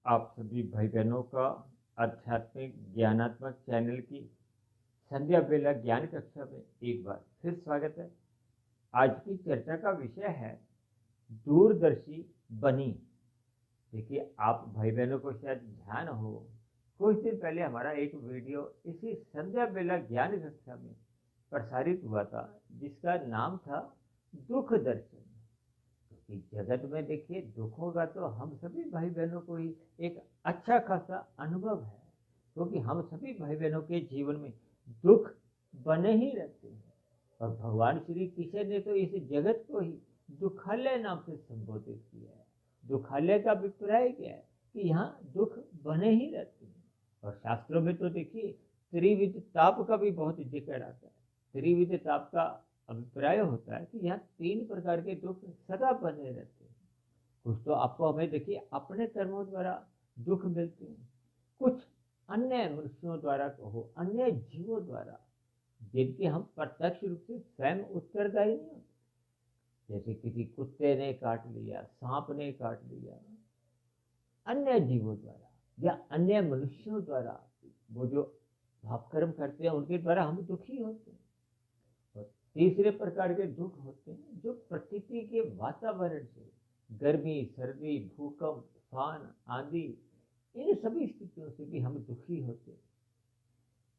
आप सभी भाई बहनों का आध्यात्मिक ज्ञानात्मक चैनल की संध्या बेला ज्ञान कक्षा में एक बार फिर स्वागत है। आज की चर्चा का विषय है दूरदर्शी बनी। देखिए, आप भाई बहनों को शायद ध्यान हो, कुछ दिन पहले हमारा एक वीडियो इसी संध्या बेला ज्ञान कक्षा में प्रसारित हुआ था, जिसका नाम था दुख दर्शन। कि जगत में देखिए दुखों का तो हम सभी भाई बहनों को ही एक अच्छा खासा अनुभव है, क्योंकि हम सभी भाई बहनों के जीवन में दुख बने ही रहते हैं। और भगवान श्री कृष्ण ने तो इस जगत को ही दुखालय नाम से संबोधित किया है। दुखालय का अभिप्राय क्या है कि यहाँ दुख बने ही रहते हैं। और शास्त्रों में तो देखिए त्रिविध ताप का भी बहुत जिक्र आता है। त्रिविध ताप का अभिप्राय होता है कि यहाँ 3 प्रकार के दुख सदा बने रहते हैं। कुछ तो आपको हमें देखिए अपने कर्मों द्वारा दुख मिलते हैं, कुछ अन्य मनुष्यों द्वारा कहो, अन्य जीवों द्वारा, जिनके हम प्रत्यक्ष रूप से स्वयं उत्तरदायी नहीं होते। जैसे किसी कुत्ते ने काट लिया, सांप ने काट लिया, अन्य जीवों द्वारा या अन्य मनुष्यों द्वारा वो जो पाप कर्म करते हैं उनके द्वारा हम दुखी होते हैं। तीसरे प्रकार के दुख होते हैं जो प्रकृति के वातावरण से, गर्मी, सर्दी, भूकंप, तूफान, आंधी, इन सभी स्थितियों से भी हम दुखी होते हैं।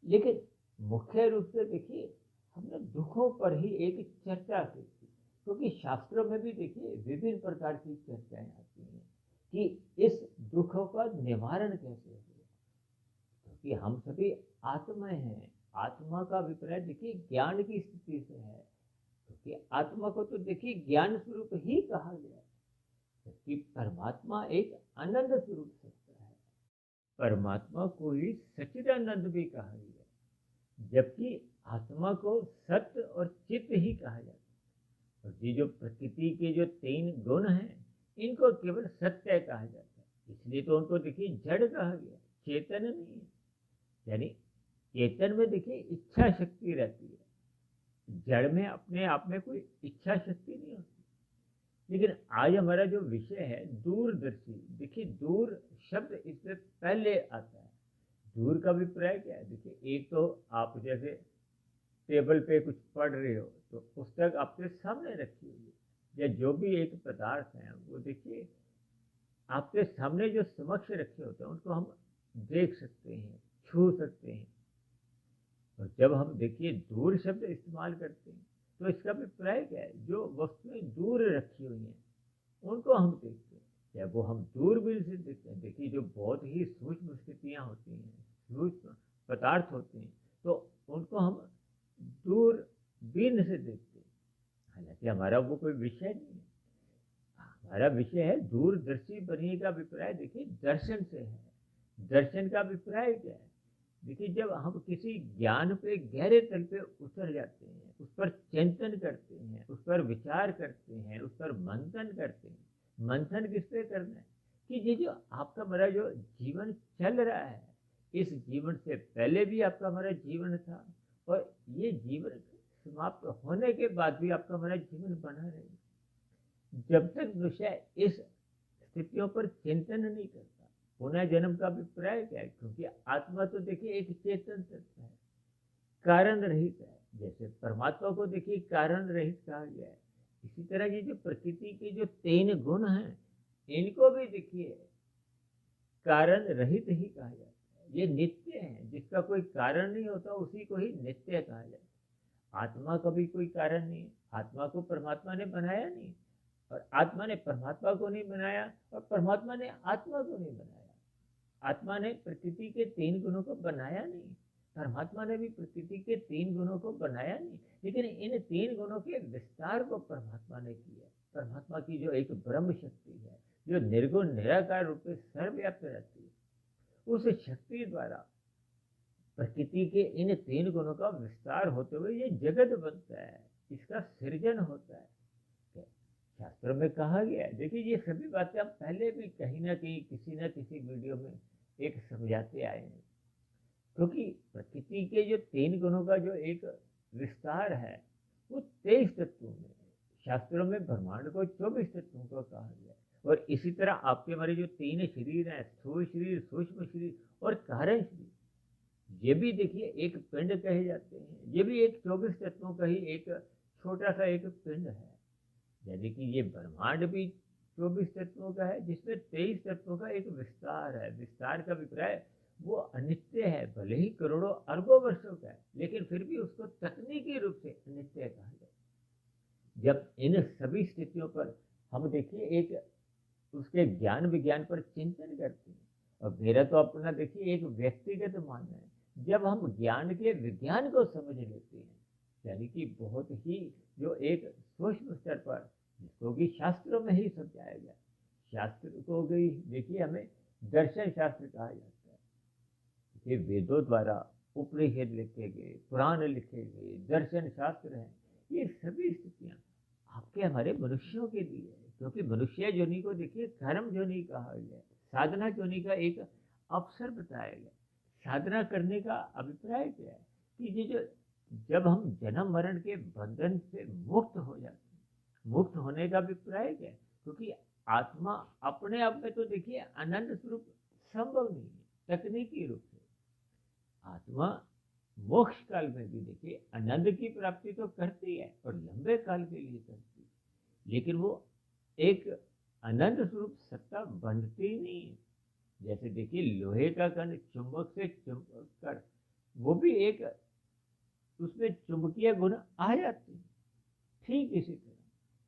लेकिन मुख्य रूप से देखिए हमने दुखों पर ही एक चर्चा की थी, क्योंकि शास्त्रों में भी देखिए विभिन्न प्रकार की चर्चाएं आती हैं कि इस दुखों का निवारण कैसे हो, क्योंकि हम सभी आत्माएं हैं। आत्मा का अभिप्राय देखिए ज्ञान की स्थिति से है, क्योंकि आत्मा को तो देखिए ज्ञान स्वरूप ही कहा गया है, जबकि परमात्मा एक आनंद स्वरूप सत्ता है। परमात्मा को ही सच्चिदानंद भी कहा गया है, जबकि आत्मा को सत्य और चित्त ही कहा जाता है। और ये जो प्रकृति के जो 3 गुण हैं, इनको केवल सत्य कहा जाता है। इसलिए तो उनको देखिए जड़ कहा गया, चेतन नहीं है। यानी चेतन में देखिए इच्छा शक्ति रहती है, जड़ में अपने आप में कोई इच्छा शक्ति नहीं होती। लेकिन आज हमारा जो विषय है दूरदर्शी, देखिए दूर शब्द इससे पहले आता है। दूर का अभिप्राय क्या है? देखिए एक तो आप जैसे टेबल पे कुछ पढ़ रहे हो तो पुस्तक आपके सामने रखी हुई है, या जो भी एक पदार्थ है वो देखिए आपके सामने जो समक्ष रखे होते हैं उनको हम देख सकते हैं, छू सकते हैं। और जब हम देखिए दूर शब्द इस्तेमाल करते हैं तो इसका अभिप्राय क्या है? जो वस्तुएं दूर रखी हुई हैं उनको हम देखते हैं, या वो हम दूरबीन से देखते हैं। देखिए जो बहुत ही सूक्ष्म स्थितियाँ होती हैं, सूक्ष्म पदार्थ होते हैं, तो उनको हम दूरबीन से देखते हैं। हालांकि हमारा वो कोई विषय नहीं है। हमारा विषय है दूरदर्शी बनने का अभिप्राय देखिए दर्शन से है। दर्शन का अभिप्राय क्या है? देखिए जब हम किसी ज्ञान पे गहरे तल पे उतर जाते हैं, उस पर चिंतन करते हैं, उस पर विचार करते हैं, उस पर मंथन करते हैं। मंथन किस पे करना है कि ये जो आपका हमारा जो जीवन चल रहा है, इस जीवन से पहले भी आपका हमारा जीवन था, और ये जीवन समाप्त होने के बाद भी आपका हमारा जीवन बना रहेगा। जब तक मनुष्य इस स्थितियों पर चिंतन नहीं करता। पुनः जन्म का अभिप्राय क्या है? क्योंकि आत्मा तो देखिए एक चेतन तत्व है, कारण रहित है। जैसे परमात्मा को देखिए कारण रहित कहा गया है, इसी तरह ये जो प्रकृति के जो 3 गुण हैं इनको भी देखिए कारण रहित ही कहा जाता है। ये नित्य है, जिसका कोई कारण नहीं होता उसी को ही नित्य कहा जाता है। आत्मा का भी कोई कारण नहीं है। आत्मा को परमात्मा ने बनाया नहीं, और आत्मा ने परमात्मा को नहीं बनाया, और परमात्मा ने आत्मा को नहीं बनाया। आत्मा ने प्रकृति के 3 गुणों को बनाया नहीं, परमात्मा ने भी प्रकृति के 3 गुणों को बनाया नहीं, लेकिन इन 3 गुणों के विस्तार को परमात्मा ने किया। परमात्मा की जो एक ब्रह्म शक्ति है, जो निर्गुण निराकार रूप से सर्वव्याप्त रहती है, उस शक्ति द्वारा प्रकृति के इन 3 गुणों का विस्तार होते हुए ये जगत बनता है, इसका सृजन होता है। शास्त्रों में कहा गया है। देखिए ये सभी बातें हम पहले भी कहीं ना कहीं किसी न किसी वीडियो में एक समझाते आए हैं, क्योंकि प्रकृति के जो 3 गुणों का जो एक विस्तार है वो 23 तत्वों में। शास्त्रों में ब्रह्मांड को 24 तत्वों को कहा गया है, और इसी तरह आपके हमारे जो तीन शरीर हैं, स्थूल शरीर, सूक्ष्म शरीर और कारण शरीर, ये भी देखिए एक पिंड कहे जाते हैं। ये भी एक 24 तत्वों का ही एक छोटा सा एक पिंड है। यानी कि ये ब्रह्मांड भी 24 तत्वों का है, जिसमें 23 तत्वों का एक विस्तार है। विस्तार का अभिप्राय वो अनित्य है, भले ही करोड़ों अरबों वर्षों का है, लेकिन फिर भी उसको तकनीकी रूप से अनित्य कहा जाए। जब इन सभी स्थितियों पर हम देखिए एक उसके ज्ञान विज्ञान पर चिंतन करते हैं, और मेरा तो अपना देखिए एक व्यक्तिगत मानना है, जब हम ज्ञान के विज्ञान को समझ लेते हैं, यानी कि बहुत ही जो एक सूक्ष्म स्तर पर, जिसको कि शास्त्रों में ही समझाया गया। शास्त्र को भी देखिए हमें दर्शन शास्त्र कहा जाता है। ये वेदों द्वारा उपनिषद लिखे गए, पुराण लिखे गए दर्शन शास्त्र हैं। ये सभी स्थितियाँ आपके हमारे मनुष्यों के लिए है, क्योंकि मनुष्य योनि को देखिए कर्म योनि कहा गया है। साधना योनि का एक अवसर बताया गया। साधना करने का अभिप्राय क्या है कि ये जो जब हम जन्म मरण के बंधन से मुक्त हो जाते हैं, मुक्त होने का अभिप्राय क्या है, क्योंकि आत्मा अपने आप में तो देखिए आनंद स्वरूप संभव नहीं है। तकनीकी रूप से आत्मा मोक्ष काल में भी देखिए आनंद की प्राप्ति तो करती है और लंबे काल के लिए करती है, लेकिन वो एक अनंत स्वरूप सत्ता बनती नहीं है। जैसे देखिए लोहे का कण चुंबक से चुंबक कर, वो भी एक उसमें चुंबकीय गुण आ जाते हैं। ठीक इसी तरह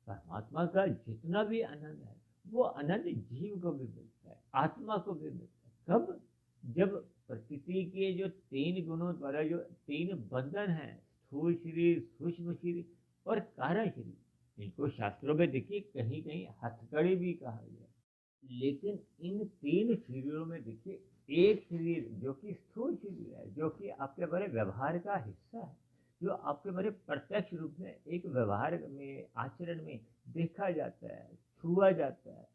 परमात्मा का जितना भी आनंद है, वो आनंद जीव को भी मिलता है, आत्मा को भी मिलता है। कब? जब प्रकृति के जो तीन गुणों द्वारा जो तीन बंधन हैं, स्थूल शरीर, सूक्ष्म शरीर और कारण शरीर, इनको शास्त्रों में देखिए कहीं कहीं हथकड़ी भी कहा गया। लेकिन इन तीन शरीरों में देखिए एक शरीर जो कि स्थूल शरीर है, जो कि आपके बड़े व्यवहार का हिस्सा है, जो आपके बड़े प्रत्यक्ष रूप में एक व्यवहार में आचरण में देखा जाता है, छुआ जाता है।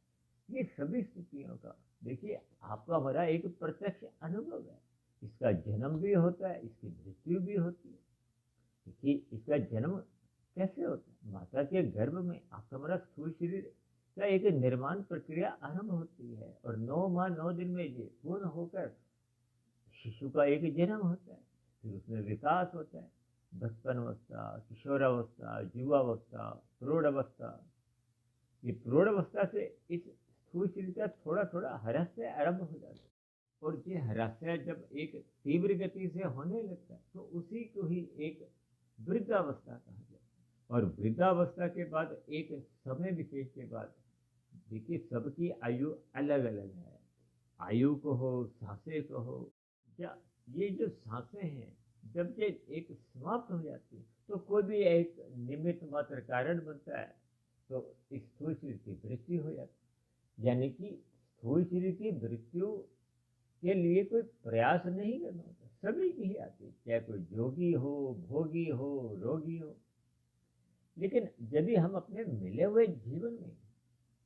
ये सभी स्थितियों का देखिए आपका हमारा एक प्रत्यक्ष अनुभव है। इसका जन्म भी होता है, इसकी मृत्यु भी होती है। देखिए इसका जन्म कैसे होता है? माता के गर्भ में आपका हमारा स्थूल शरीर का एक निर्माण प्रक्रिया आरंभ होती है, और 9 माह 9 दिन में ये पूर्ण होकर शिशु का एक जन्म होता है। फिर उसमें विकास होता है, बचपन अवस्था, किशोरावस्था, युवावस्था, प्रौढ़ अवस्था। ये प्रौढ़ अवस्था से इस स्थूल शरीर का थोड़ा थोड़ा ह्रास आरंभ हो जाता है, और ये ह्रास जब एक तीव्र गति से होने लगता है तो उसी को ही एक वृद्धावस्था कहा जाता है। और वृद्धावस्था के बाद एक समय विशेष के बाद देखिए सबकी आयु अलग अलग है। आयु को हो, सांसें को हो, या ये जो सांसें हैं जब ये एक समाप्त हो जाती है तो कोई भी एक निमित्त मात्र कारण बनता है, तो इस स्थूल शरीर की मृत्यु हो जाती है। यानी कि स्थूल शरीर की मृत्यु के लिए कोई प्रयास नहीं करना होता, सभी की ही आती है, चाहे कोई योगी हो, भोगी हो, रोगी हो। लेकिन यदि हम अपने मिले हुए जीवन में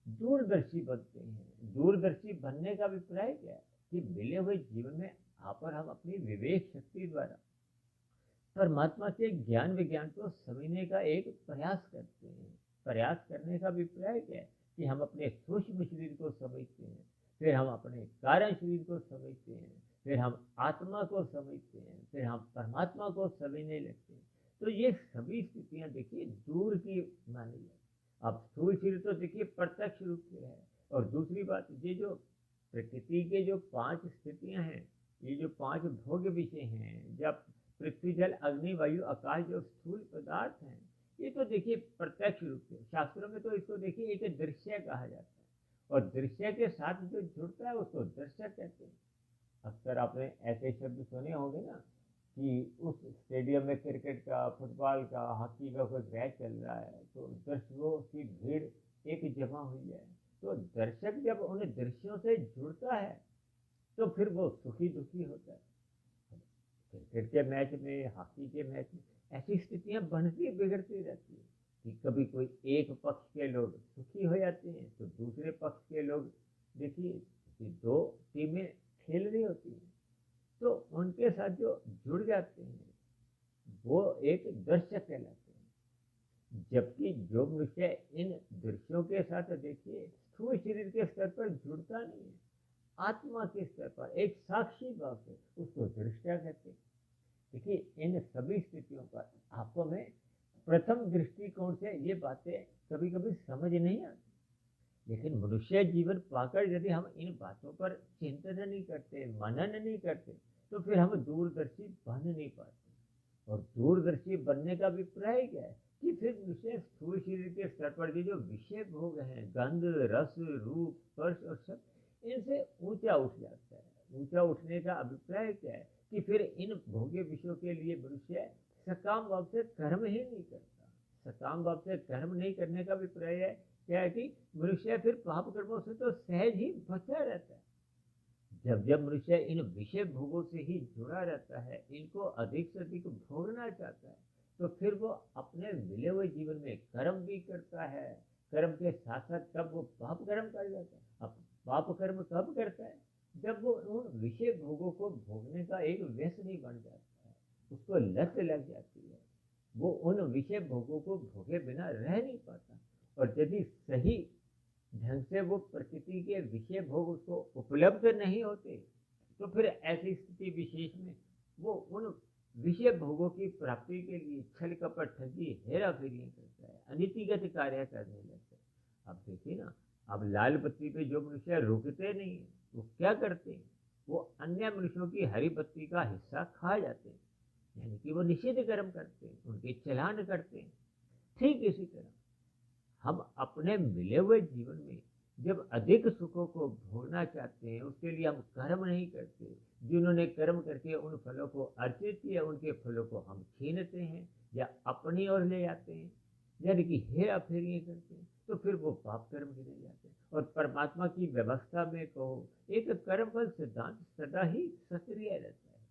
दूरदर्शी बनते हैं, दूरदर्शी बनने का अभिप्राय क्या है कि मिले हुए जीवन में आप और हम अपनी विवेक शक्ति द्वारा परमात्मा के ज्ञान विज्ञान को समझने का एक प्रयास करते हैं। प्रयास करने का अभिप्राय क्या है कि हम अपने सूक्ष्म शरीर को समझते हैं, फिर हम अपने कारण शरीर को समझते हैं, फिर हम आत्मा को समझते हैं, फिर हम परमात्मा को समझने लगते हैं। तो ये सभी स्थितियाँ देखिए दूर की मानी जाती। अब स्थूल शरीर तो देखिए प्रत्यक्ष रूप से है, और दूसरी बात ये जो प्रकृति के जो 5 स्थितियाँ हैं, ये जो 5 भोग्य विषय हैं, जब पृथ्वी जल अग्नि वायु आकाश जो स्थूल पदार्थ हैं, ये तो देखिए प्रत्यक्ष रूप से, शास्त्रों में तो इसको देखिए एक दृश्य कहा जाता है, और दृश्य के साथ जो जुड़ता है उसको दर्शक कहते हैं। अक्सर आपने ऐसे शब्द सुने होंगे ना कि उस स्टेडियम में क्रिकेट का, फुटबॉल का, हॉकी का कोई मैच चल रहा है, तो दर्शकों की भीड़ एक जमा हुई है। तो दर्शक जब उन दृश्यों से जुड़ता है तो फिर वो सुखी दुखी होता है। क्रिकेट के मैच में, हॉकी के मैच में ऐसी स्थितियां बनती बिगड़ती रहती है कि कभी कोई एक पक्ष के लोग सुखी हो जाते हैं तो दूसरे पक्ष के लोग देखिए कि 2 टीमें खेल रही होती हैं, तो उनके साथ जो जुड़ जाते हैं वो एक दर्शक कहलाते हैं। जबकि जो मनुष्य इन दृश्यों के साथ देखिए स्थूल शरीर के स्तर पर जुड़ता नहीं है, आत्मा के स्तर पर एक साक्षी भाव से उसको दृष्टा कहते हैं। देखिए इन सभी स्थितियों पर आपको में प्रथम दृष्टिकोण से ये बातें कभी कभी समझ नहीं आती, लेकिन मनुष्य जीवन पाकर यदि हम इन बातों पर चिंतन नहीं करते, मनन नहीं करते, तो फिर हम दूरदर्शी बन नहीं पाते। और दूरदर्शी बनने का अभिप्राय क्या है कि फिर मनुष्य स्थूल शरीर के स्तर पर जो विषय भोग हैं, गंध, रस, रूप, स्पर्श और शब्द, इनसे ऊंचा उठ जाता है। ऊंचा उठने का अभिप्राय क्या है कि फिर इन भोग्य विषयों के लिए मनुष्य सकाम भाव से कर्म ही नहीं करता। सकाम भाव से कर्म नहीं करने का अभिप्राय है क्या है कि मनुष्य फिर पाप कर्मों से तो सहज ही बचा रहता है। जब जब मनुष्य इन विषय भोगों से ही जुड़ा रहता है, इनको अधिक से अधिक भोगना चाहता है, तो फिर वो अपने मिले हुए जीवन में कर्म भी करता है। कर्म के साथ साथ तब वो पाप कर्म कर जाता है। अब पाप कर्म कब करता है? जब वो उन विषय भोगों को भोगने का एक व्यसनी बन जाता है, उसको लत लग जाती है, वो उन विषय भोगों को भोगे बिना रह नहीं पाता। और यदि सही ढंग से वो प्रकृति के विषय भोग उसको उपलब्ध नहीं होते, तो फिर ऐसी स्थिति विशेष में वो उन विषय भोगों की प्राप्ति के लिए छल कपट, ठगी, हेरा फेरी करता है, अनीतिगत कार्य करने लगता है। अब देखिए ना, अब लाल बत्ती पे जो मनुष्य रुकते नहीं है, वो क्या करते हैं? वो अन्य मनुष्यों की हरी बत्ती का हिस्सा खा जाते हैं, यानी कि वो निषिद्ध कर्म करते हैं, उनके चलान करते हैं। ठीक इसी तरह हम अपने मिले हुए जीवन में जब अधिक सुखों को भोगना चाहते हैं, उसके लिए हम कर्म नहीं करते। जिन्होंने कर्म करके उन फलों को अर्जित किया, उनके फलों को हम छीनते हैं या अपनी ओर ले जाते हैं, यानी कि हेरा फेरी करते हैं, तो फिर वो पाप कर्म गिने जाते हैं। और परमात्मा की व्यवस्था में कहो, एक कर्म फल सिद्धांत सदा ही सक्रिय रहता है।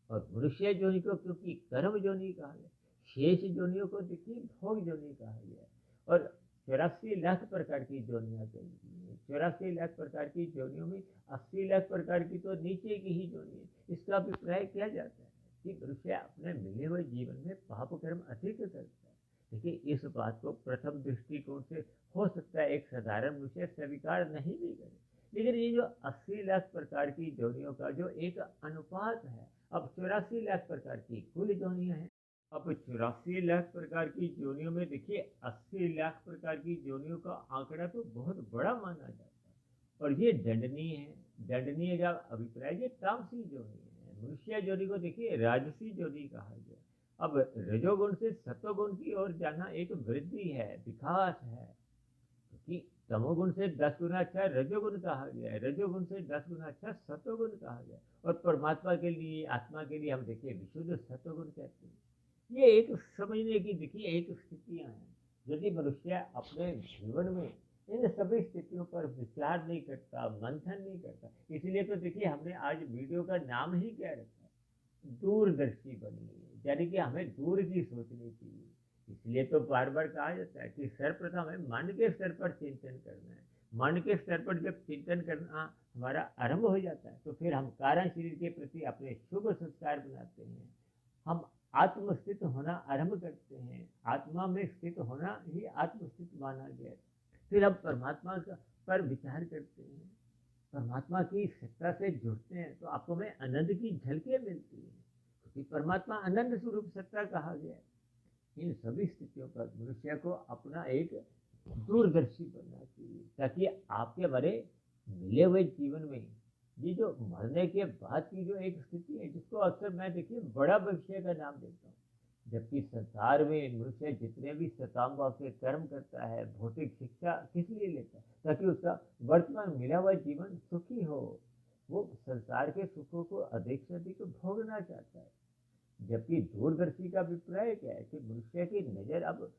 और मनुष्य जोनि को क्योंकि कर्म जोनि कहा गया, शेष जोनियों को देखिए भोग जोनि कहा गया है। और 84 लाख प्रकार की जोनियां चलती हैं। 84 लाख प्रकार की जोनियों में 80 लाख प्रकार की तो नीचे की ही जोनी है। इसका अभिप्राय किया जाता है कि मनुष्य अपने मिले हुए जीवन में पाप कर्म अधिक करता है। देखिए इस बात को प्रथम दृष्टिकोण से हो सकता है एक साधारण मनुष्य स्वीकार नहीं भी करे, लेकिन ये जो 80 लाख प्रकार की जोनियों का जो एक अनुपात है, अब 84 लाख प्रकार की कुल जोनियां हैं। अब 84 लाख प्रकार की जोनियों में देखिए 80 लाख प्रकार की जोनियों का आंकड़ा तो बहुत बड़ा माना जाता है, और ये दंडनीय है। दंडनीय का अभिप्राय ये तामसी जोनि है। मनुष्य जोनि को देखिए राजसी जोनि कहा गया। अब रजोगुण से सत्वगुण की ओर जाना एक वृद्धि है, विकास है, क्योंकि तमोगुण से 10 गुना अच्छा रजोगुण कहा गया है, रजोगुण से 10 गुना अच्छा सत्वगुण कहा गया। और परमात्मा के लिए, आत्मा के लिए हम देखिए विशुद्ध सत्वगुण कहते हैं। ये एक समझने की देखिए एक स्थितियां हैं। यदि मनुष्य अपने जीवन में इन सभी स्थितियों पर विचार नहीं करता, मंथन नहीं करता, इसलिए तो देखिए हमने आज वीडियो का नाम ही क्या रखा है, दूरदर्शी बनिए, यानी कि हमें दूर की सोचनी चाहिए। इसलिए तो बार बार कहा जाता है कि सर्वप्रथम हमें मन के स्तर पर चिंतन करना है। मन के स्तर पर जब चिंतन करना हमारा आरंभ हो जाता है, तो फिर हम कारण शरीर के प्रति अपने शुभ संस्कार बनाते हैं। हम आत्मस्थित होना आरंभ करते हैं। आत्मा में स्थित होना ही आत्मस्थित माना गया है। फिर हम परमात्मा पर विचार करते हैं, परमात्मा की सत्ता से जुड़ते हैं, तो आपको में आनंद की झलकें मिलती है, क्योंकि परमात्मा आनंद स्वरूप सत्ता कहा गया है। इन सभी स्थितियों पर मनुष्य को अपना एक दूरदर्शी बनना चाहिए, ताकि आपके हमारे मिले हुए जीवन में ये जो मरने के बाद की जो एक स्थिति है, जिसको अक्सर मैं देखिए बड़ा भविष्य का नाम देता हूँ। जबकि संसार में मनुष्य जितने भी सकाम भाव से कर्म करता है, भौतिक शिक्षा किस लिए लेता है? ताकि उसका वर्तमान मिला हुआ जीवन सुखी हो। वो संसार के सुखों को अधिक से अधिक भोगना चाहता है। जबकि दूरदर्शी का अभिप्राय क्या है कि मनुष्य की नजर अब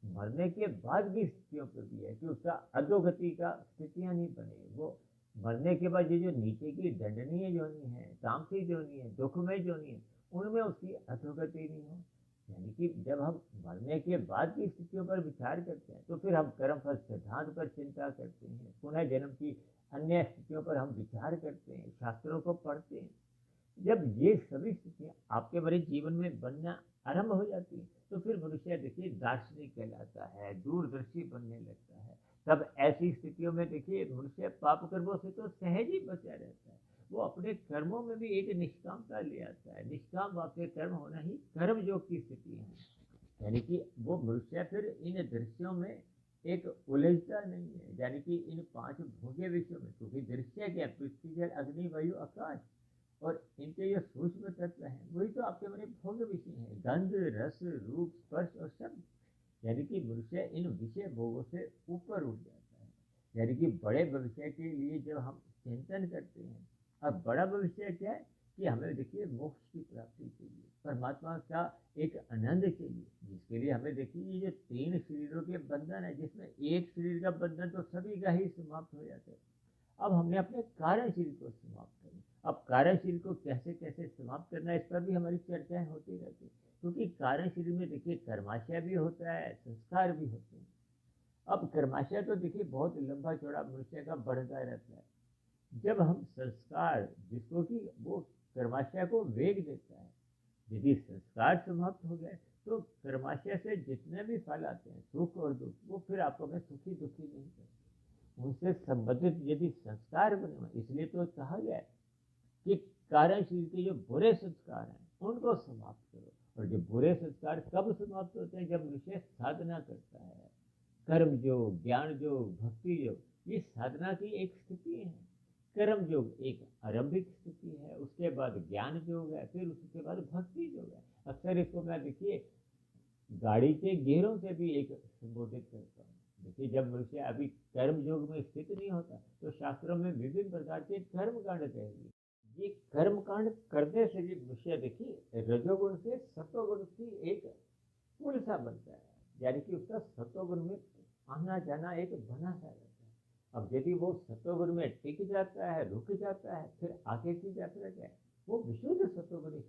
मरने के बाद की स्थितियों पर भी है, कि उसका अधोगति का स्थितियां नहीं बने। वो मरने के बाद ये जो नीचे की दंडनीय जोनी है, तामसी जोनी है, दुखमय जोनी है, उनमें उसकी अधोगति नहीं हो। यानी कि जब हम मरने के बाद की स्थितियों पर विचार करते हैं, तो फिर हम कर्मफल सिद्धांत पर चिंता करते हैं, पुनः जन्म की अन्य स्थितियों पर हम विचार करते हैं, शास्त्रों को पढ़ते हैं। जब ये सभी स्थितियां आपके बड़े जीवन में बनना आरंभ हो जाती है, तो फिर मनुष्य देखिए दार्शनिक कहलाता है, दूरदर्शी बनने लगता है। तब ऐसी स्थितियों में देखिए मनुष्य पाप कर्मों से तो सहज ही बचा रहता है। वो अपने कर्मों में भी एक निष्कामता ले आता है। निष्काम भाव से कर्म होना ही कर्म योग की स्थिति है। यानी कि वो मनुष्य फिर इन दृश्यों में एक उलझता नहीं है, यानी कि इन 5 भोग्य विषयों में, क्योंकि दृश्य क्या, पृथ्वी जल अग्नि वायु आकाश, और इनके जो सूक्ष्म तत्व हैं वही तो आपके मेरे भोग्य विषय हैं, गंध रस रूप स्पर्श और शब्द। यानी कि मनुष्य इन विषय भोगों से ऊपर उठ जाता है। यानी कि बड़े भविष्य के लिए जब हम चिंतन करते हैं, अब बड़ा भविष्य क्या है कि हमें देखिए मोक्ष की प्राप्ति चाहिए, परमात्मा का एक आनंद चाहिए, जिसके लिए हमें देखिए ये जो 3 शरीरों के बंधन है, जिसमें एक शरीर का बंधन तो सभी का ही समाप्त हो जाता है। अब हमने अपने कारण शरीर को समाप्त करना। अब कारण शरीर को कैसे कैसे समाप्त करना है, इस पर भी हमारी चर्चाएं होती रहती है, क्योंकि कारण शरीर में देखिए कर्माशय भी होता है, संस्कार भी होते हैं। अब कर्माशय तो देखिए बहुत लंबा चौड़ा मनुष्य का बढ़ता रहता है। जब हम संस्कार, जिसको कि वो कर्माशय को वेग देता है, यदि संस्कार समाप्त हो गए तो कर्माशय से जितने भी फल आते हैं सुख और दुख, वो फिर आपको मैं सुखी दुखी नहीं करते। उनसे संबंधित यदि संस्कार बने, इसलिए तो कहा गया है कि कारण शरीर के जो बुरे संस्कार हैं उनको समाप्त करो। और जो बुरे संस्कार कब समाप्त होते हैं, जब मनुष्य साधना करता है। कर्म योग, ज्ञान योग, भक्ति योग, ये साधना की एक स्थिति है। कर्म योग एक आरंभिक स्थिति है, उसके बाद ज्ञान योग है, फिर उसके बाद भक्ति योग है। अक्सर इसको मैं देखिए गाड़ी के गियरों से भी एक संबोधित करता हूँ। देखिए जब मनुष्य अभी कर्म योग में स्थित नहीं होता तो शास्त्रों में विभिन्न प्रकार के कर्म कांड कहेंगे। ये कर्म कांड करने से भी मनुष्य देखिए रजोगुण से सत्वगुण की एक पुल सा बनता है, यानी कि उसका सत्वगुण में आना जाना एक बना सा रहता है। अब यदि वो सत्वगुण में टिक जाता है, रुक जाता है, फिर आगे की यात्रा क्या है, वो विशुद्ध सत्वगुण है।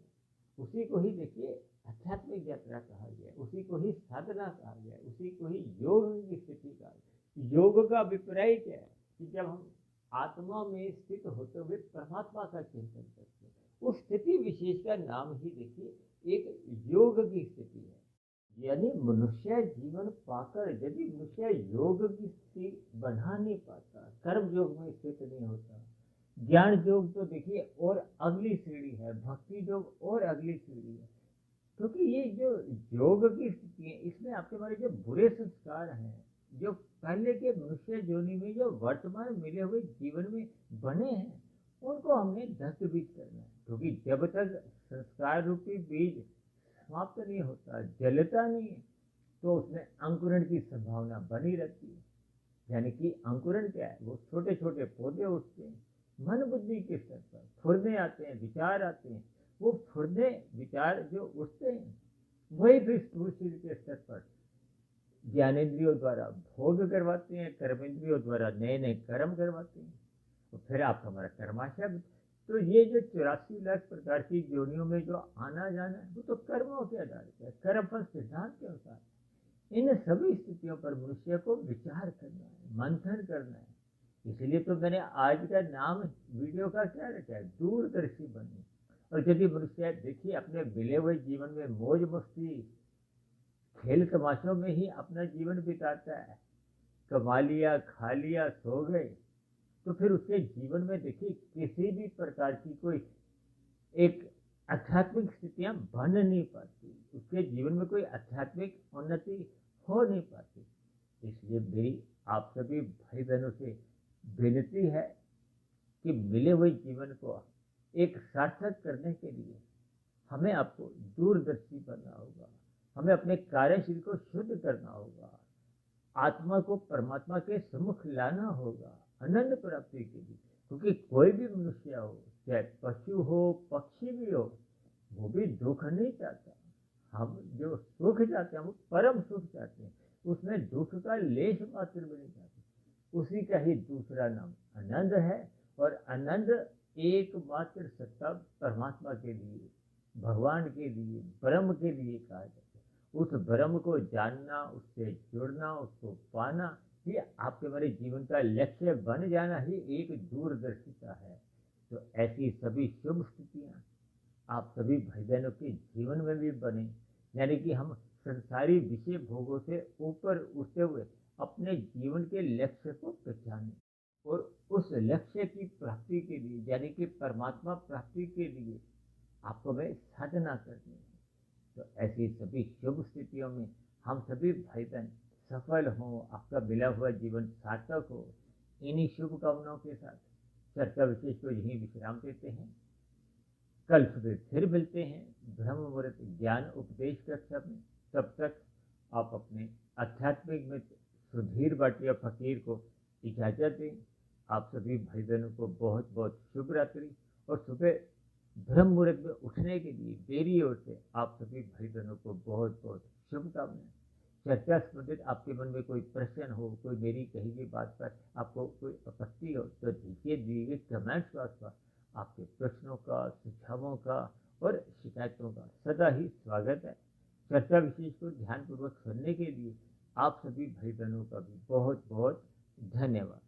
उसी को ही देखिए आध्यात्मिक यात्रा कहा गया, उसी को ही साधना कहा गया, उसी को ही योग की स्थिति कहा गया। योग का अभिप्राय क्या है कि जब हम आत्मा में स्थित होते हुए परमात्मा का चिंतन करते हैं, उस स्थिति विशेष का नाम ही देखिए एक योग की स्थिति है। यानी मनुष्य जीवन पाकर यदि मनुष्य योग की स्थिति बना नहीं पाता, कर्म योग में स्थित नहीं होता, ज्ञान योग तो देखिए और अगली सीढ़ी है, भक्ति योग और अगली सीढ़ी है, क्योंकि ये जो योग की स्थिति है इसमें आपके हमारे जो बुरे संस्कार हैं, जो पहले के मनुष्य योनि में जो वर्तमान मिले हुए जीवन में बने हैं, उनको हमने दस्त बीज करना है। क्योंकि जब तक संस्कार रूपी बीज समाप्त नहीं होता, जलता नहीं है, तो उसमें अंकुरण की संभावना बनी रहती है। यानी कि अंकुरण क्या है, वो छोटे छोटे पौधे उठते हैं, मन बुद्धि के स्तर पर फुरने आते हैं, विचार आते हैं। वो फुरने विचार जो उठते हैं वही फिर स्थूल शरीर के स्तर पर ज्ञानेंद्रियों द्वारा भोग करवाते हैं, कर्मेंद्रियों द्वारा नए नए कर्म करवाते हैं, तो फिर आपका हमारा कर्माशय। तो ये जो 84 लाख प्रकार की योनियों में जो आना जाना है वो तो कर्मों के आधार पर, कर्म फल सिद्धांत के अनुसार। इन सभी स्थितियों पर मनुष्य को विचार करना है, मंथन करना है। इसलिए तो मैंने आज का नाम वीडियो का क्या रखा है, दूरदर्शी बने। और यदि मनुष्य देखिए अपने मिले हुए जीवन में मौज मस्ती खेल तमाशों में ही अपना जीवन बिताता है, कमा लिया खा लिया सो गए, तो फिर उसके जीवन में देखिए किसी भी प्रकार की कोई एक आध्यात्मिक स्थितियां बन नहीं पाती, उसके जीवन में कोई आध्यात्मिक उन्नति हो नहीं पाती। इसलिए मेरी आप सभी भाई बहनों से विनती है कि मिले हुए जीवन को एक सार्थक करने के लिए हमें आपको दूरदर्शी बनना होगा, हमें अपने कार्यशील को शुद्ध करना होगा, आत्मा को परमात्मा के सम्मुख लाना होगा आनंद प्राप्ति के लिए। क्योंकि कोई भी मनुष्य हो, चाहे पशु हो पक्षी भी हो, वो भी दुख नहीं चाहता। हम जो सुख चाहते हैं वो परम सुख चाहते हैं, उसमें दुख का लेश मात्र भी नहीं चाहते। उसी का ही दूसरा नाम आनंद है, और आनंद एकमात्र सत्ता परमात्मा के लिए, भगवान के लिए, ब्रह्म के लिए कहा जाता है। उस ब्रह्म को जानना, उससे जुड़ना, उसको पाना, ये आपके हमारे जीवन का लक्ष्य बन जाना ही एक दूरदर्शिता है। तो ऐसी सभी शुभ स्थितियाँ आप सभी भाई बहनों के जीवन में भी बने, यानी कि हम संसारी विषय भोगों से ऊपर उठते हुए अपने जीवन के लक्ष्य को पहचानें और उस लक्ष्य की प्राप्ति के लिए यानी कि परमात्मा प्राप्ति के लिए आपको वह साधना करनी है। तो ऐसी सभी शुभ स्थितियों में हम सभी भाई बहन सफल हों, आपका मिला हुआ जीवन सार्थक हो, इन्हीं शुभकामनाओं के साथ चर्चा विशेष को यहीं विश्राम देते हैं। कल सुबह फिर मिलते हैं ब्रह्म मुहूर्त ज्ञान उपदेश कक्षा में। तब तक आप अपने आध्यात्मिक मित्र सुधीर भाटिया फकीर को इजाजत दें। आप सभी भाई बहनों को बहुत बहुत शुभ रात्रि और सुबह ब्रह्म मुहूर्त में उठने के लिए मेरी ओर से आप सभी भाई बहनों को बहुत बहुत शुभकामनाएं। चर्चा संबंधित आपके मन में कोई प्रश्न हो, कोई मेरी कही गई बात पर आपको कोई आपत्ति हो तो दिए गए कमेंट्स बॉक्स पर आपके प्रश्नों का, सुझावों का और शिकायतों का सदा ही स्वागत है। चर्चा विशेष को ध्यानपूर्वक सुनने के लिए आप सभी भाई बहनों का भी बहुत बहुत धन्यवाद।